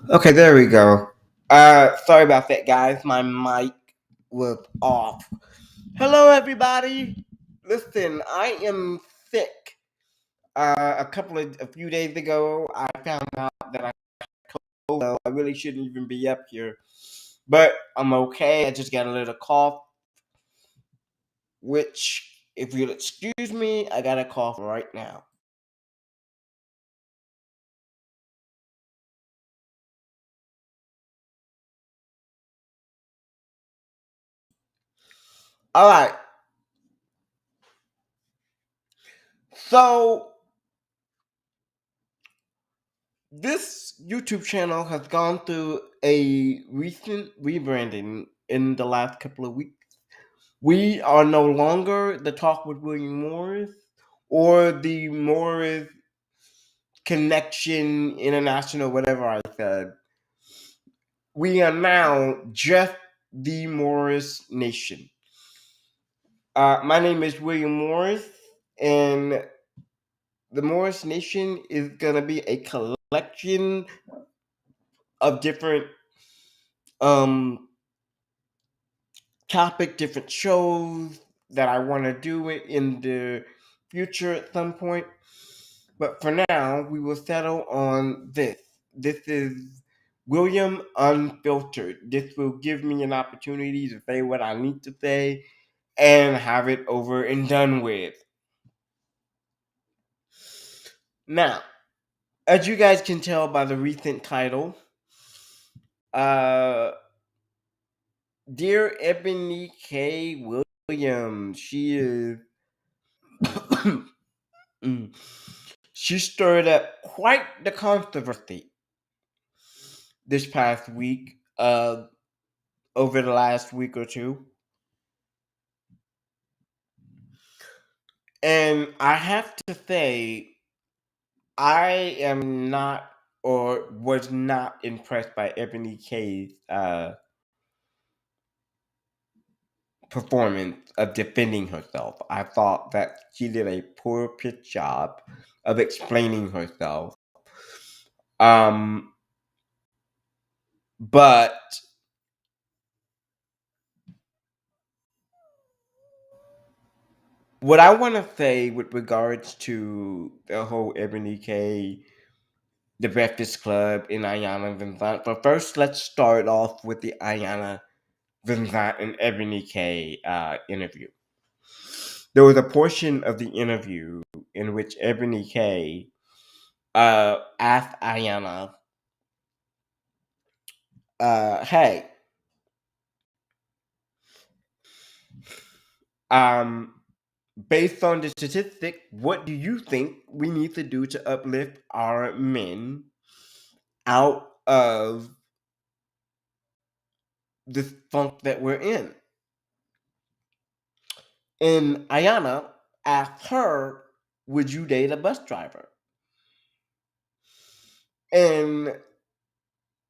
Okay, there we go. Sorry about that, guys. My mic was off. Hello, everybody. Listen, I am sick. A few days ago, I found out that I cold. So I really shouldn't even be up here, but I'm okay. I just got a little cough, which, if you'll excuse me, I got a cough right now. All right. So this YouTube channel has gone through a recent rebranding in the last couple of weeks. We are no longer the Talk with William Morris or the Morris Connection International, whatever I said. We are now just the Morris Nation. My name is William Morris, and the Morris Nation is going to be a collection of different um different shows that I want to do it in the future at some point. But for now, we will settle on this. This is William Unfiltered. This will give me an opportunity to say what I need to say and have it over and done with. Now, as you guys can tell by the recent title, uh, Dear Ebony K. Williams, she is Mm. She stirred up quite the controversy this past week, over the last week or two. And I have to say, I am not or was not impressed by Ebony K's performance of defending herself. I thought that she did a poor pitch job of explaining herself. Um, but what I want to say with regards to the whole Ebony K, the Breakfast Club, and Ayana Vincent. But first, let's start off with the Ayana Vincent and Ebony K interview. There was a portion of the interview in which Ebony K asked Ayana, "Hey, um, based on the statistic, what do you think we need to do to uplift our men out of this funk that we're in?" And Ayana asked her, "Would you date a bus driver?" And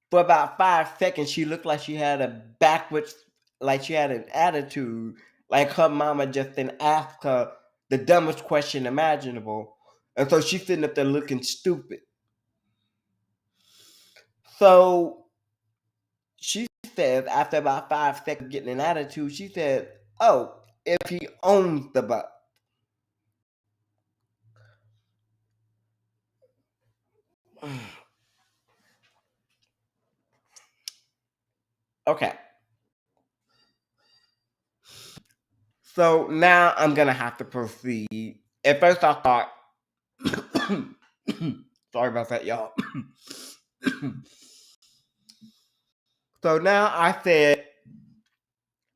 for about 5 seconds, she looked like she had a backwards, like she had an attitude, like her mama just didn't ask her the dumbest question imaginable. And so she's sitting up there looking stupid. So she said, after about 5 seconds getting an attitude, she said, "Oh, if he owns the bus." Okay. So now I'm gonna have to proceed. At first I thought sorry about that, y'all. So now I said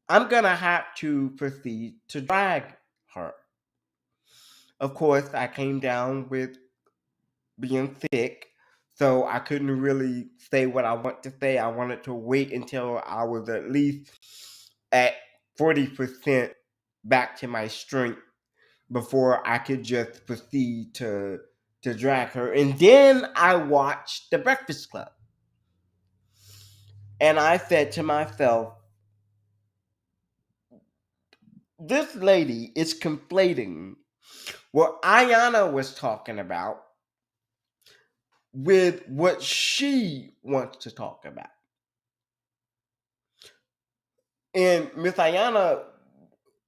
I'm gonna have to proceed to drag her. Of course, I came down with being sick, so I couldn't really say what I want to say. I wanted to wait until I was at least at 40% back to my strength before I could just proceed to drag her. And then I watched The Breakfast Club. And I said to myself, this lady is conflating what Ayana was talking about with what she wants to talk about. And Miss Ayana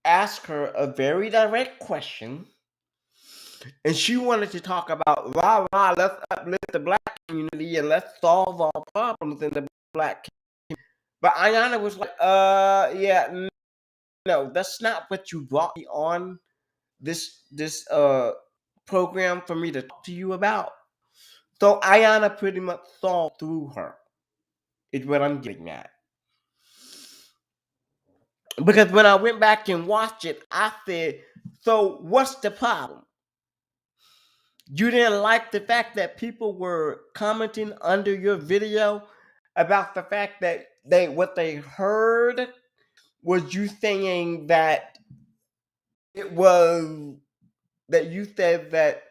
asked her a very direct question, and she wanted to talk about rah rah, let's uplift the black community and let's solve all problems in the black community. But Ayana was like, yeah, no, that's not what you brought me on this program for me to talk to you about. So Ayana pretty much saw through her, is what I'm getting at. Because when I went back and watched it, I said, so what's the problem? You didn't like the fact that people were commenting under your video about the fact that what they heard was you saying that it was that you said that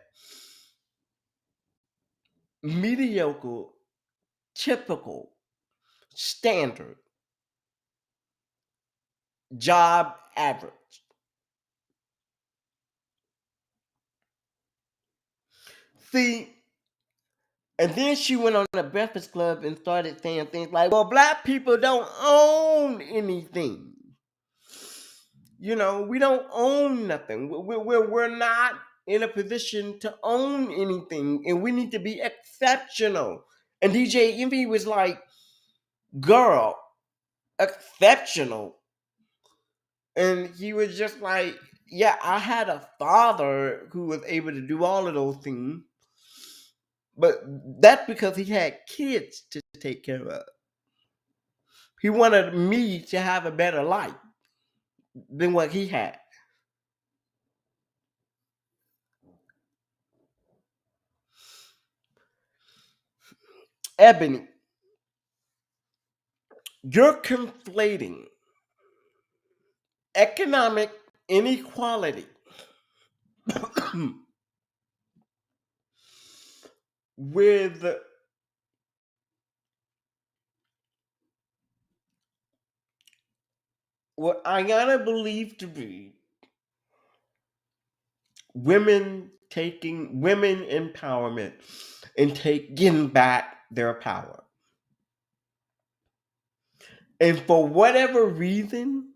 mediocre, typical, standard, job average. See, and then she went on the Breakfast Club and started saying things like, well, black people don't own anything. You know, we don't own nothing. We're not in a position to own anything, and we need to be exceptional. And DJ Envy was like, girl, exceptional. And he was just like, yeah, I had a father who was able to do all of those things, but that's because he had kids to take care of. He wanted me to have a better life than what he had. Ebony, you're conflating economic inequality with what I gotta believe to be women empowerment and taking back their power. And for whatever reason,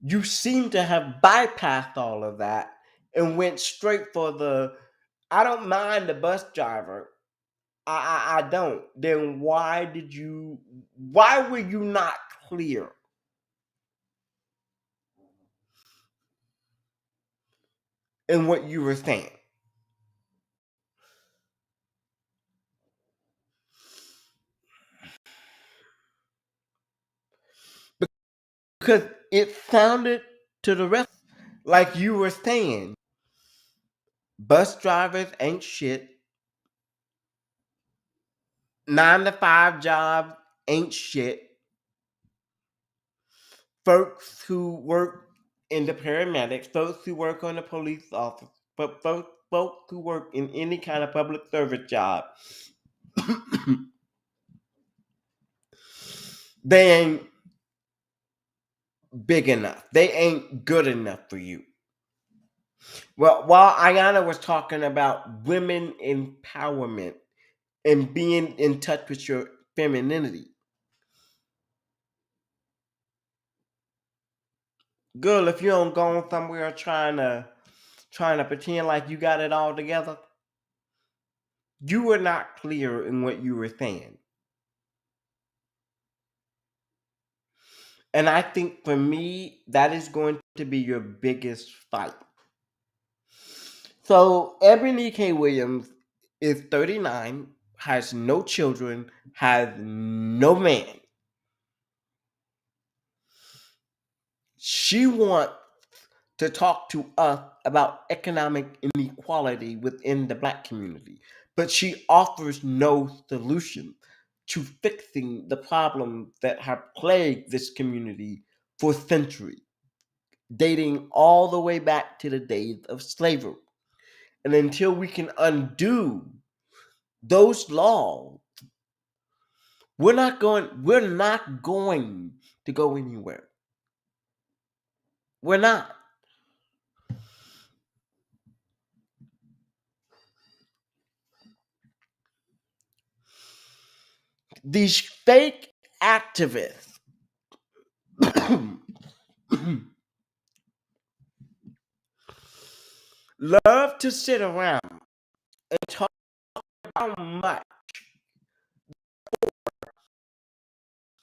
you seem to have bypassed all of that and went straight for the I don't mind the bus driver. I don't. Then why were you not clear in what you were saying? Because it sounded to the rest like you were saying bus drivers ain't shit, 9 to 5 jobs ain't shit, folks who work in the paramedics, folks who work on the police office, but folks who work in any kind of public service job, they ain't big enough. They ain't good enough for you. Well, while Ayana was talking about women empowerment and being in touch with your femininity, girl, if you don't go somewhere trying to pretend like you got it all together, you were not clear in what you were saying. And I think for me, that is going to be your biggest fight. So Ebony K. Williams is 39, has no children, has no man. She wants to talk to us about economic inequality within the black community, but she offers no solution to fixing the problems that have plagued this community for centuries, dating all the way back to the days of slavery. And until we can undo those laws, we're not going to go anywhere. We're not. These fake activists love to sit around and talk about much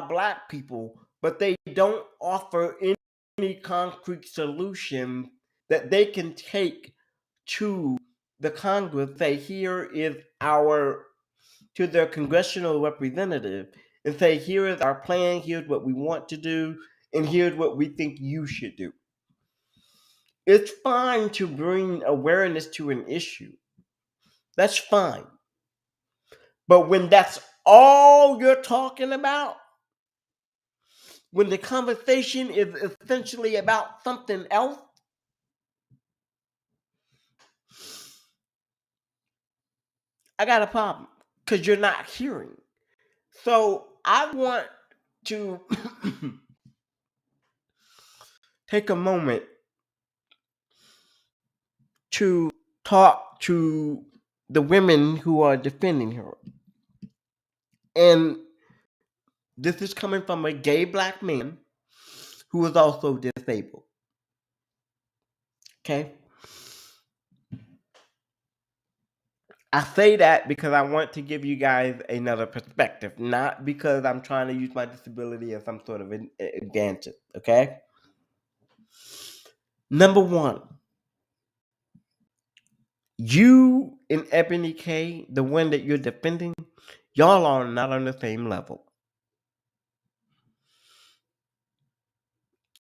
Black people, but they don't offer any concrete solution that they can take to the Congress. Say, here is our, to their congressional representative, and say, here is our plan, here's what we want to do, and here's what we think you should do. It's fine to bring awareness to an issue. That's fine. But when that's all you're talking about, when the conversation is essentially about something else, I got a problem because you're not hearing. So I want to take a moment to talk to the women who are defending her. And this is coming from a gay Black man who is also disabled. Okay? I say that because I want to give you guys another perspective, not because I'm trying to use my disability as some sort of an advantage. Okay? Number one, you and Ebony K, the one that you're defending, y'all are not on the same level.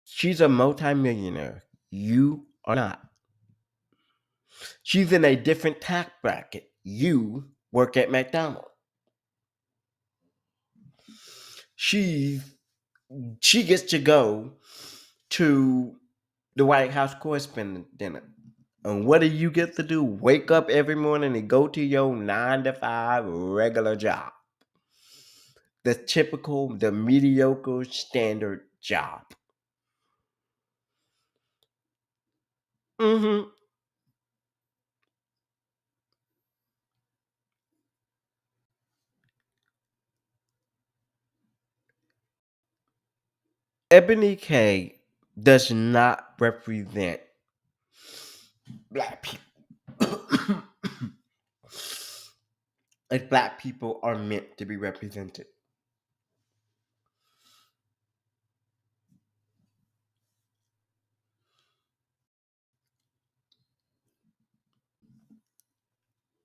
She's a multimillionaire. You are not. She's in a different tax bracket. You work at McDonald's. She gets to go to the White House Correspondent Dinner. And what do you get to do? Wake up every morning and go to your 9 to 5 regular job. The typical, the mediocre, standard job. Mm-hmm. Ebony K does not represent Black people. As Black people are meant to be represented.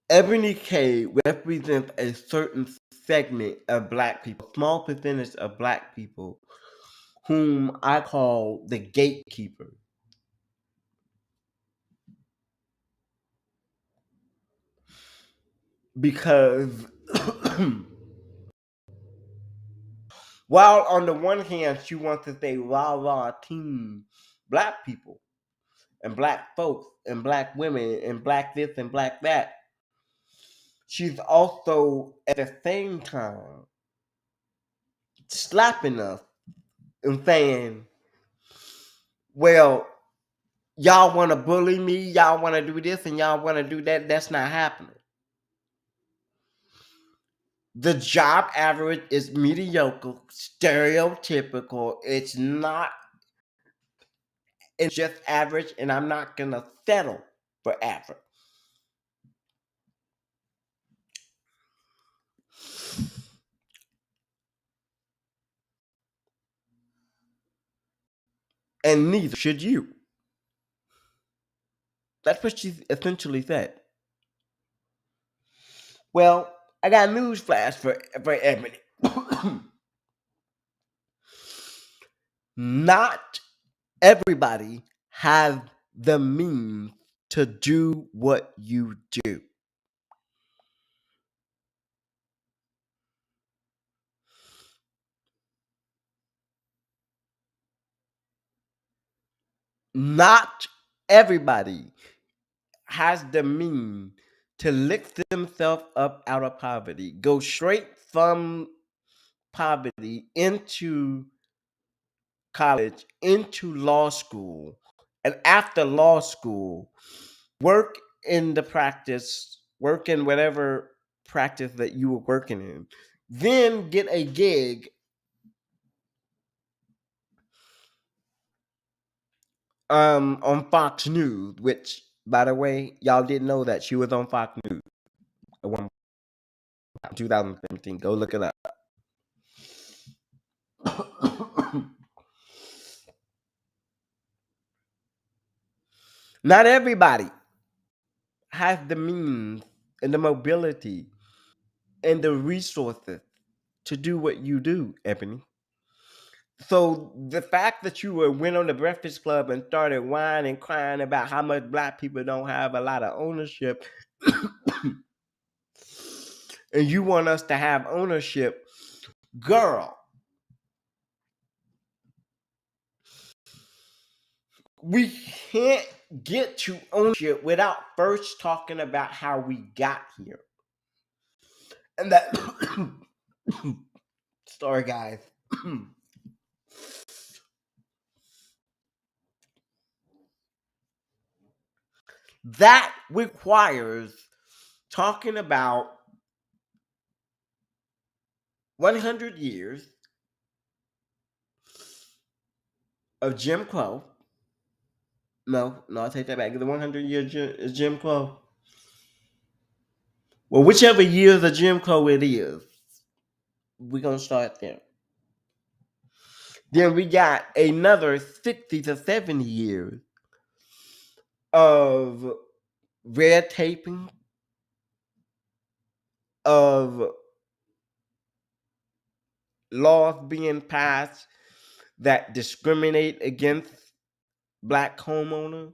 Ebony K represents a certain segment of Black people, a small percentage of Black people, whom I call the gatekeeper. Because while on the one hand she wants to say rah rah team Black people and Black folks and Black women and Black this and Black that, she's also at the same time slapping us and saying, well, y'all want to bully me, y'all want to do this and y'all want to do that. That's not happening. The job average is mediocre, stereotypical. It's not, it's just average, and I'm not going to settle for average. And neither should you. That's what she essentially said. Well, I got a news flash for Ebony. Not everybody has the means to do what you do. Not everybody has the means to lift themselves up out of poverty, go straight from poverty into college, into law school, and after law school, work in the practice, work in whatever practice that you were working in, then get a gig on Fox News, which, by the way, y'all didn't know that she was on Fox News at one 2017. Go look it up. Not everybody has the means and the mobility and the resources to do what you do, Ebony. So the fact that you went on the Breakfast Club and started whining and crying about how much black people don't have a lot of ownership, and you want us to have ownership, girl, we can't get to ownership without first talking about how we got here. And that, sorry guys, that requires talking about 100 years of Jim Crow. No, I take that back. The 100 years is Jim Crow. Well, whichever year of Jim Crow it is, we're going to start there. Then we got another 60 to 70 years of red taping, of laws being passed that discriminate against black homeowners,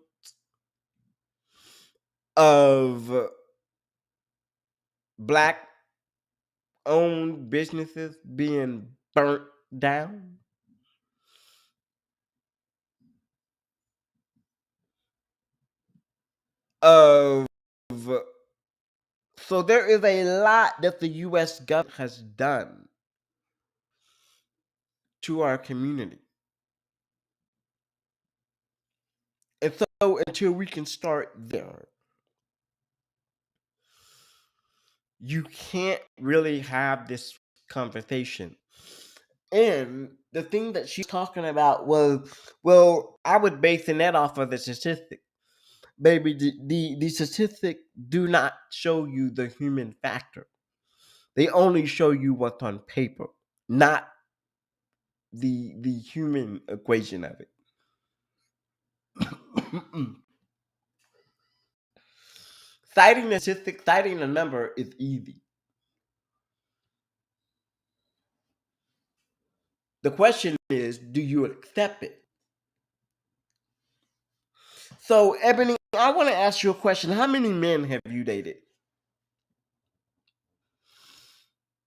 of black owned businesses being burnt down. Of So there is a lot that the US government has done to our community. And so until we can start there, you can't really have this conversation. And the thing that she's talking about was, well, I was basing that off of the statistic. Baby, the statistic do not show you the human factor. They only show you what's on paper, not the human equation of it. Citing the statistic, citing a number is easy. The question is, do you accept it? So, Ebony, I want to ask you a question. How many men have you dated?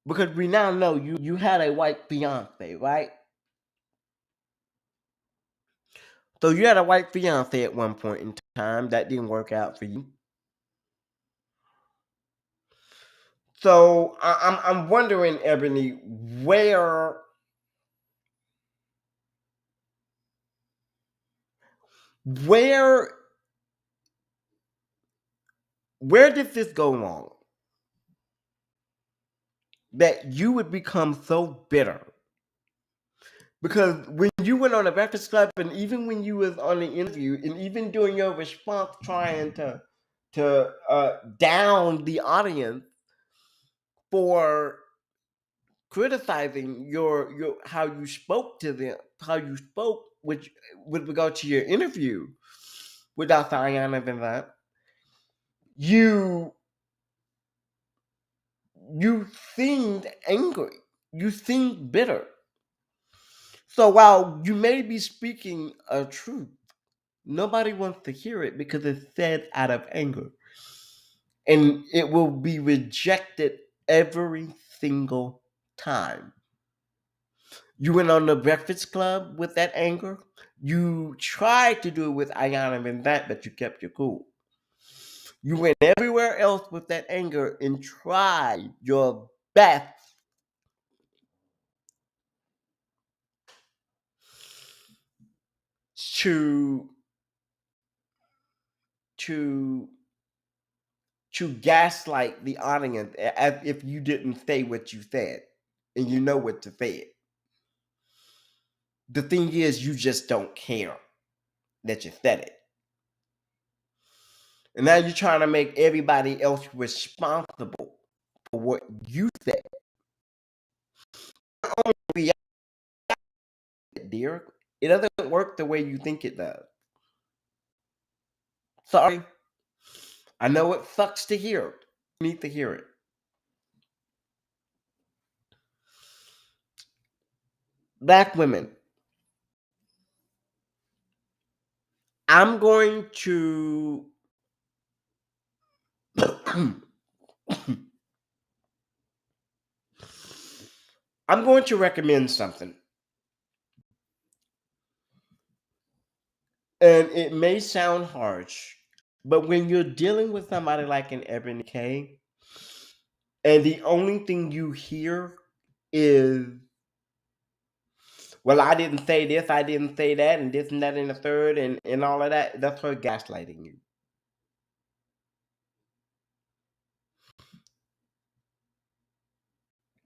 Because we now know you had a white fiance, right? So you had a white fiance at one point in time that didn't work out for you. So I'm wondering, Ebony, where where did this go wrong? That you would become so bitter. Because when you went on the Breakfast Club, and even when you was on the interview, and even during your response, trying to down the audience for criticizing your how you spoke to them, how you spoke with regard to your interview with Dr. Ayana Van, you you seemed angry, you seemed bitter. So while you may be speaking a truth, nobody wants to hear it because it's said out of anger. And it will be rejected every single time. You went on the Breakfast Club with that anger. You tried to do it with Ayana and that, but you kept your cool. You went everywhere else with that anger and tried your best to to to gaslight the audience as if you didn't say what you said. and you know what to say it. The thing is, you just don't care that you said it. And now you're trying to make everybody else responsible for what you said. Only dear, it doesn't work the way you think it does. Sorry. I know it sucks to hear it. You need to hear it. Black women, I'm going to I'm going to recommend something. And it may sound harsh, but when you're dealing with somebody like an Ebony K, and the only thing you hear is, well, I didn't say this, I didn't say that, and this and that and the third, and all of that, that's her gaslighting you.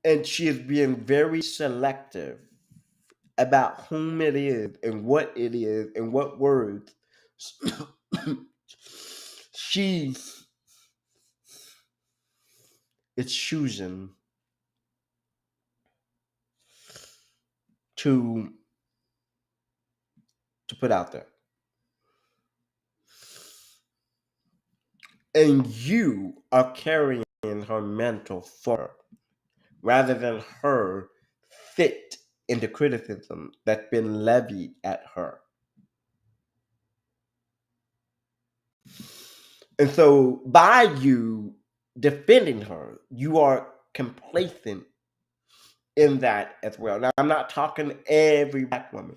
And she is being very selective about whom it is and what it is and what words she is choosing to put out there. And you are carrying her mental for her, rather than her fit in the criticism that's been levied at her. And so by you defending her, you are complacent in that as well. Now, I'm not talking every black woman,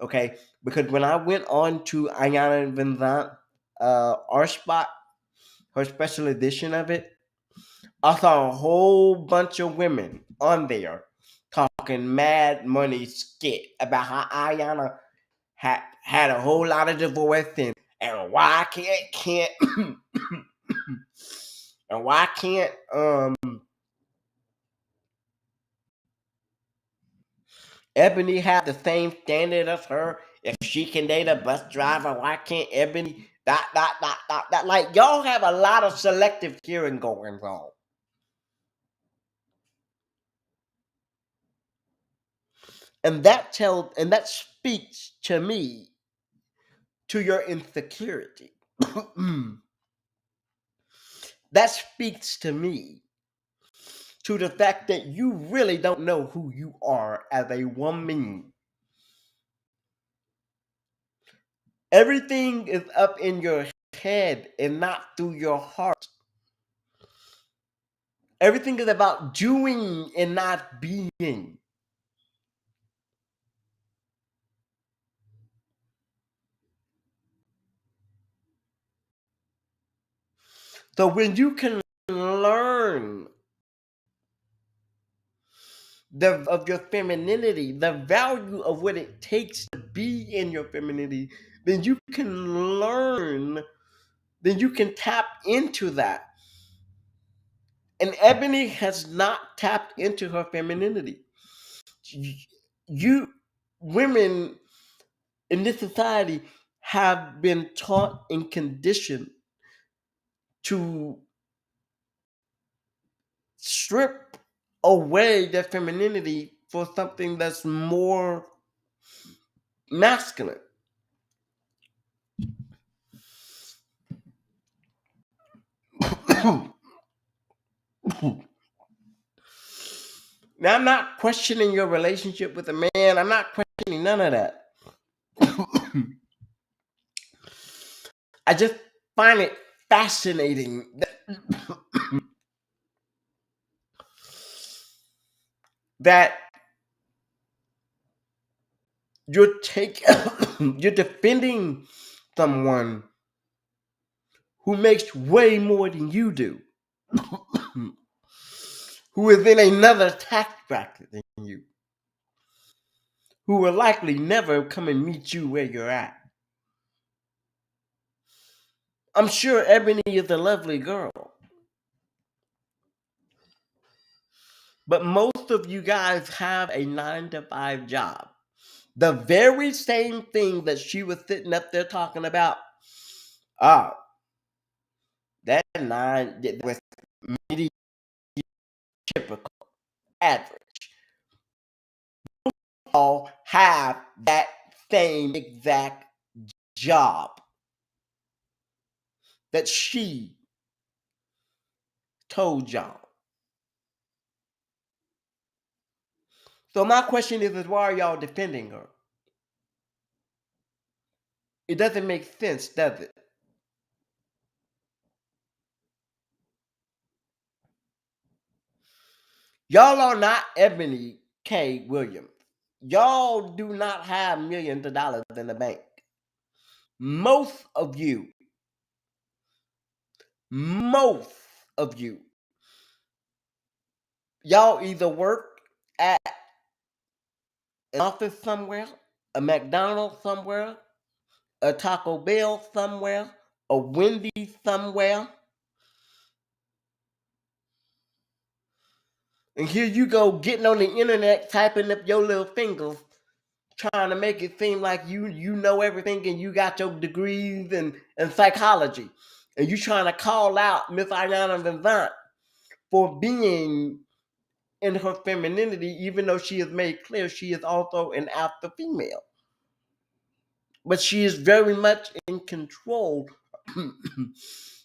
okay? Because when I went on to Ayana Vincent, our spot, her special edition of it, I saw a whole bunch of women on there talking mad money skit about how Ayana had a whole lot of divorce and why can't and why can't Ebony have the same standard as her? If she can date a bus driver, why can't Ebony that? Like, y'all have a lot of selective hearing going on. And that speaks to me to your insecurity. That speaks to me to the fact that you really don't know who you are as a woman. Everything is up in your head and not through your heart. Everything is about doing and not being. So when you can learn of your femininity, the value of what it takes to be in your femininity, then you can learn, then you can tap into that. And Ebony has not tapped into her femininity. You women in this society have been taught and conditioned to strip away their femininity for something that's more masculine. Now, I'm not questioning your relationship with a man. I'm not questioning none of that. I just find it fascinating that you're taking, you're defending someone who makes way more than you do, who is in another tax bracket than you, who will likely never come and meet you where you're at. I'm sure Ebony is a lovely girl. But most of you guys have a 9 to 5 job. The very same thing that she was sitting up there talking about. Oh, that nine was medium, typical, average. All have that same exact job that she told y'all. So my question is why are y'all defending her? It doesn't make sense, does it? Y'all are not Ebony K. Williams. Y'all do not have millions of dollars in the bank. Most of you, most of you, y'all either work at an office somewhere, a McDonald's somewhere, a Taco Bell somewhere, a Wendy's somewhere. And here you go getting on the internet, typing up your little fingers, trying to make it seem like you know everything and you got your degrees in psychology. And you trying to call out Miss Ayana Vivant for being in her femininity, even though she has made clear she is also an alpha female. But she is very much in control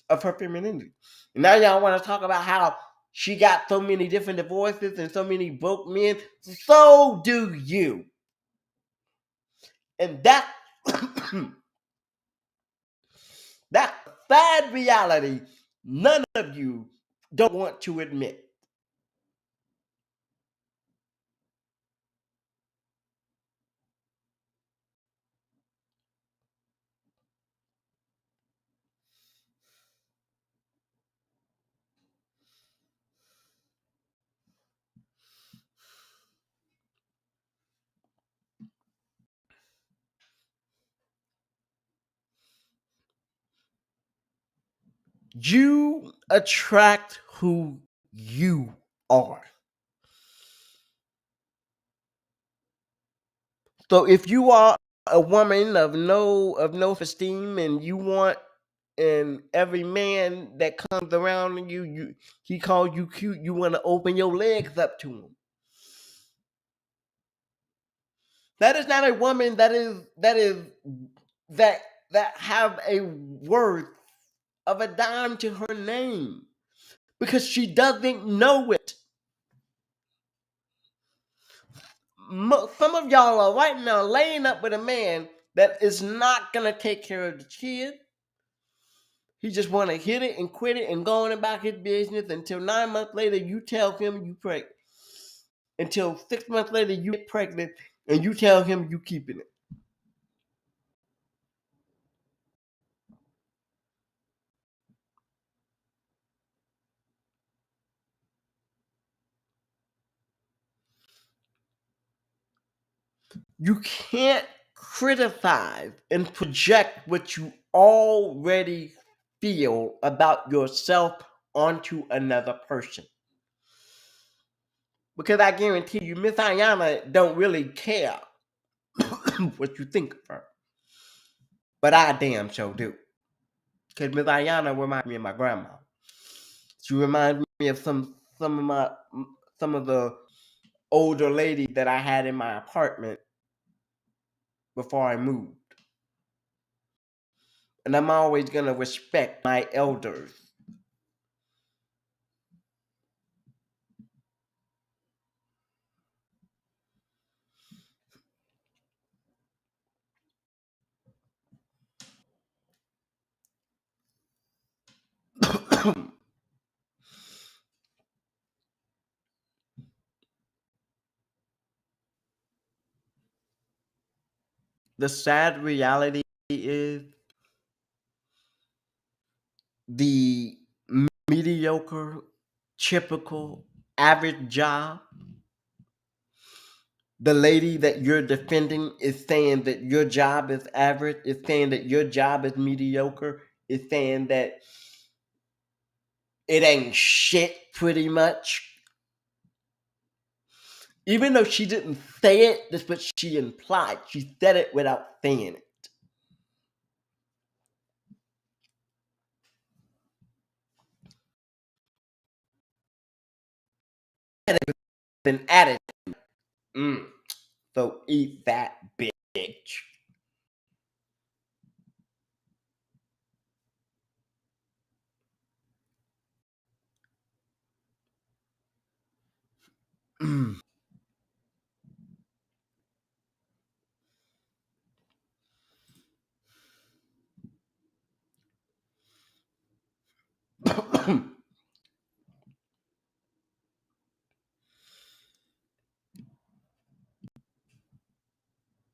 of her femininity. And now y'all want to talk about how she got so many different divorces and so many broke men. So do you. And that that sad reality none of you don't want to admit. You attract who you are. So if you are a woman of no esteem and you want and every man that comes around you he calls you cute, you want to open your legs up to him. That is not a woman that that have a worth of a dime to her name because she doesn't know it. Some of y'all are right now laying up with a man that is not gonna take care of the kid. He just want to hit it and quit it and go on about his business until 9 months later you tell him you pregnant. Until 6 months later you get pregnant and you tell him you keeping it. You can't criticize and project what you already feel about yourself onto another person. Because I guarantee you, Miss Ayana don't really care what you think of her. But I damn sure do. Because Miss Ayana reminds me of my grandma. She reminds me of some of the older ladies that I had in my apartment before I moved. And I'm always gonna respect my elders. The sad reality is the mediocre, typical, average job. The lady that you're defending is saying that your job is average, is saying that your job is mediocre, is saying that it ain't shit pretty much. Even though she didn't say it, that's what she implied. She said it without saying it. And it was an attitude. Mm. So eat that bitch. Mm.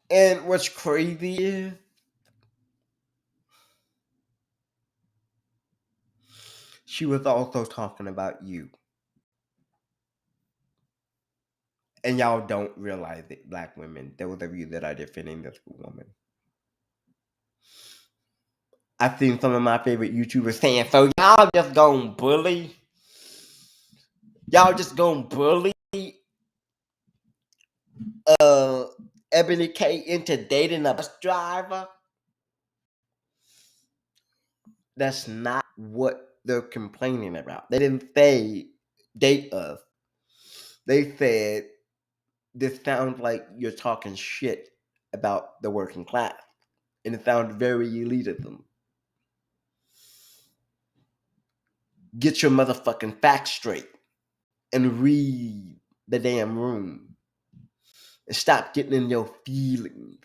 And what's crazy is she was also talking about you. And y'all don't realize it, black women, those of you that are defending this woman. I've seen some of my favorite YouTubers saying, so y'all just gonna bully? Y'all just gonna bully uh Ebony K into dating a bus driver? That's not what they're complaining about. They didn't say date us. They said this sounds like you're talking shit about the working class. And it sounds very elitism. Get your motherfucking facts straight and read the damn room. And stop getting in your feelings.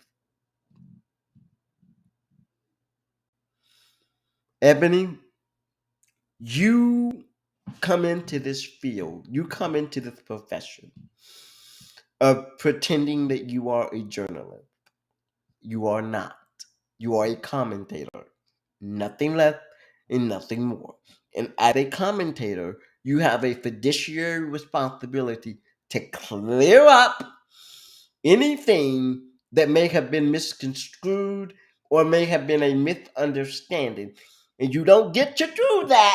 Ebony, you come into this field, you come into this profession of pretending that you are a journalist. You are not. You are a commentator. Nothing less and nothing more. And as a commentator, you have a fiduciary responsibility to clear up anything that may have been misconstrued or may have been a misunderstanding. And you don't get to do that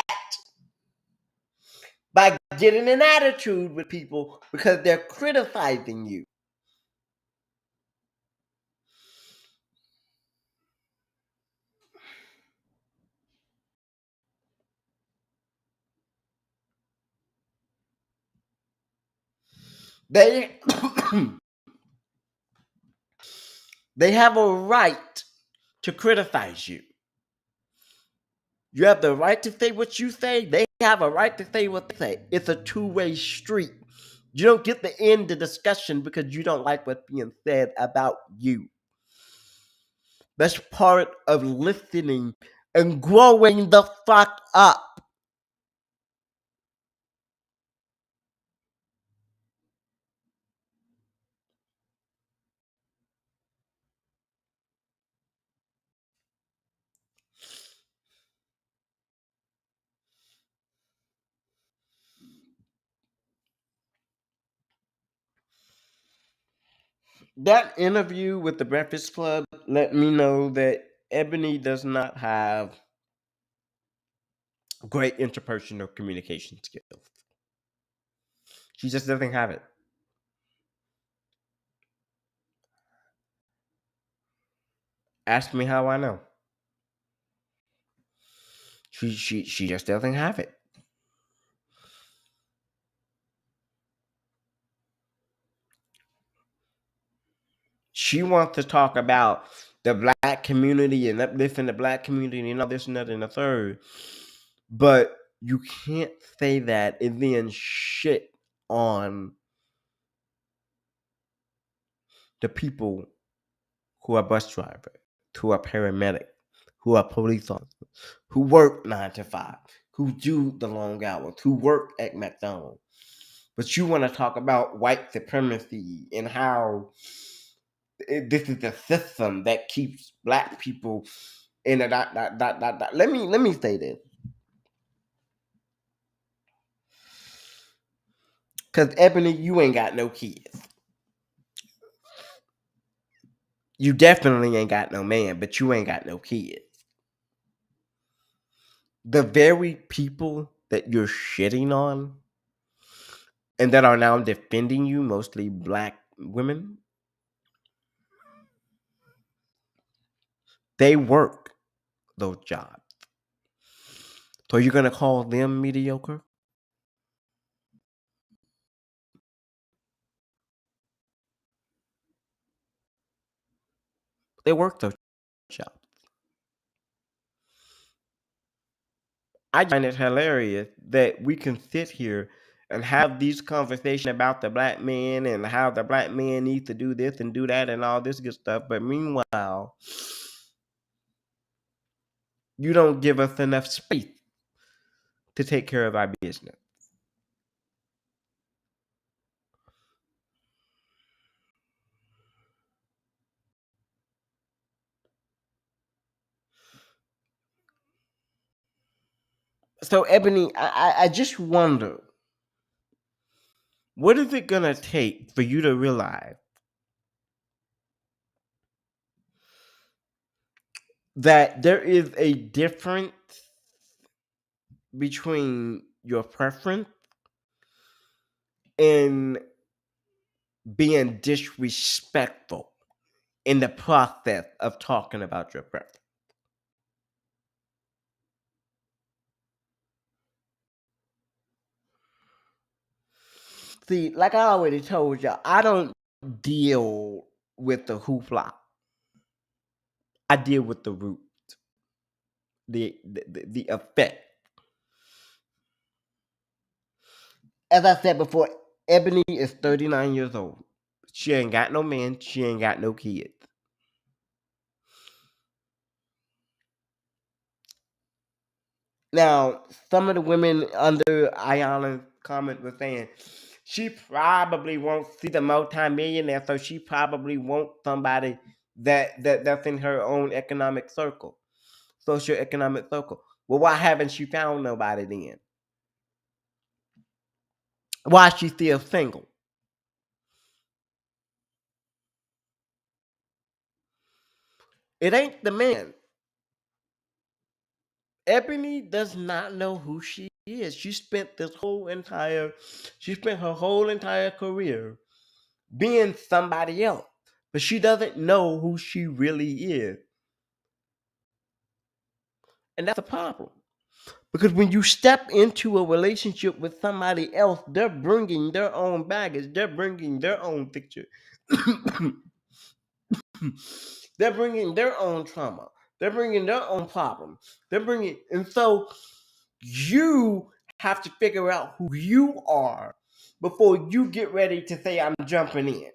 by getting an attitude with people because they're criticizing you. They they have a right to criticize you. You have the right to say what you say. They have a right to say what they say. It's a two-way street. You don't get to end the discussion because you don't like what's being said about you. That's part of listening and growing the fuck up. That interview with the Breakfast Club let me know that Ebony does not have great interpersonal communication skills. She just doesn't have it. Ask me how I know. She just doesn't have it. She wants to talk about the black community and uplifting the black community and all this and that and the third. But you can't say that and then shit on the people who are bus drivers, who are paramedics, who are police officers, who work 9 to 5, who do the long hours, who work at McDonald's. But you want to talk about white supremacy and how this is the system that keeps black people in a dot. Let me say this. Cause Ebony, you ain't got no kids. You definitely ain't got no man, but you ain't got no kids. The very people that you're shitting on and that are now defending you, mostly black women, they work those jobs. So you're gonna call them mediocre? They work those jobs. I find it hilarious that we can sit here and have these conversations about the black man and how the black man needs to do this and do that and all this good stuff. But meanwhile, you don't give us enough space to take care of our business. So, Ebony, I just wonder, what is it gonna take for you to realize that there is a difference between your preference and being disrespectful in the process of talking about your preference? See, like I already told y'all, I don't deal with the hoopla. I deal with the root, the effect. As I said before, Ebony is 39 years old. She ain't got no man. She ain't got no kids. Now, some of the women under Ayana's comment were saying she probably won't see the multimillionaire, so she probably wants somebody that's in her own economic circle, socioeconomic circle. Well, why haven't she found nobody then? Why is she still single? It ain't the man. Ebony does not know who she is. She spent her whole entire career being somebody else, but she doesn't know who she really is. And that's a problem. Because when you step into a relationship with somebody else, they're bringing their own baggage, they're bringing their own picture, they're bringing their own trauma, they're bringing their own problem, and so you have to figure out who you are before you get ready to say, I'm jumping in.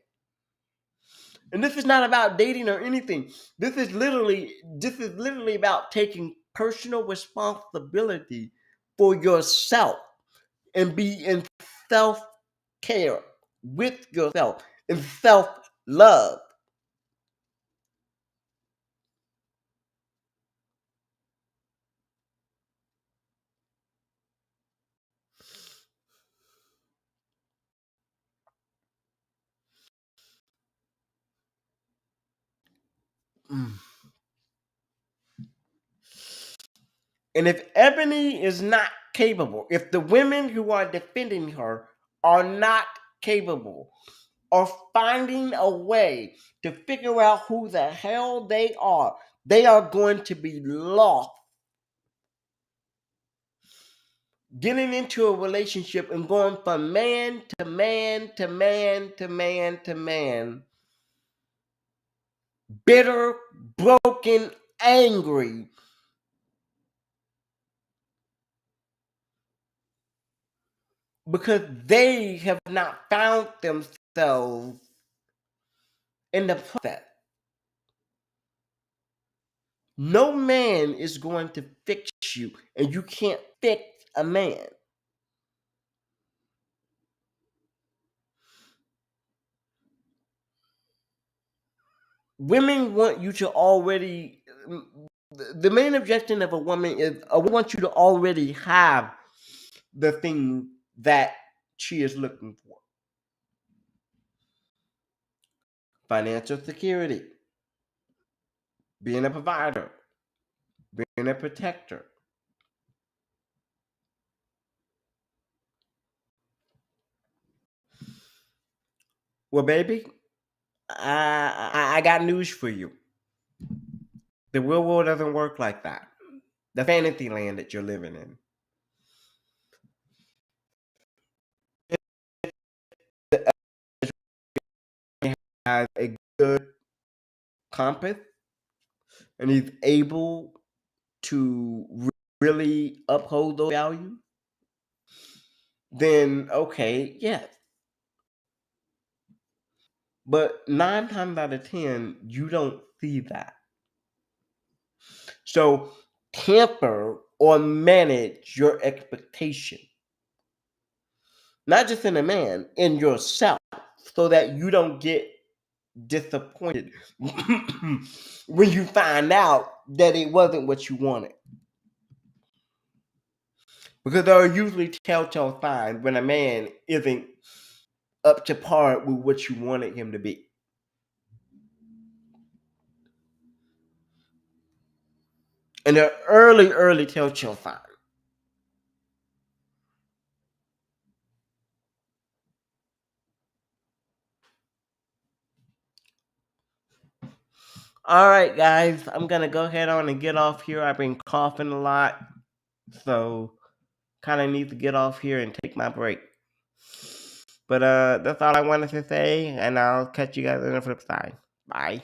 And this is not about dating or anything. This is literally about taking personal responsibility for yourself and be in self care with yourself and self love. And if Ebony is not capable, if the women who are defending her are not capable of finding a way to figure out who the hell they are going to be lost getting into a relationship and going from man to man to man to man to man, bitter, broken, angry, because they have not found themselves in the process. No man is going to fix you, and you can't fix a man. Women want you to already. The main objection of a woman is I want you to already have the thing that she is looking for: financial security, being a provider, being a protector. Well, baby, I got news for you. The real world doesn't work like that. The fantasy land that you're living in. He has a good compass and he's able to really uphold those values, then okay, yes. But 9 times out of 10, you don't see that. So temper or manage your expectation, not just in a man, in yourself, so that you don't get disappointed when you find out that it wasn't what you wanted. Because there are usually telltale signs when a man isn't up to par with what you wanted him to be. And they're early telltale signs. All right, guys, I'm gonna go ahead on and get off here. I've been coughing a lot, so kind of need to get off here and take my break. But that's all I wanted to say, and I'll catch you guys on the flip side. Bye.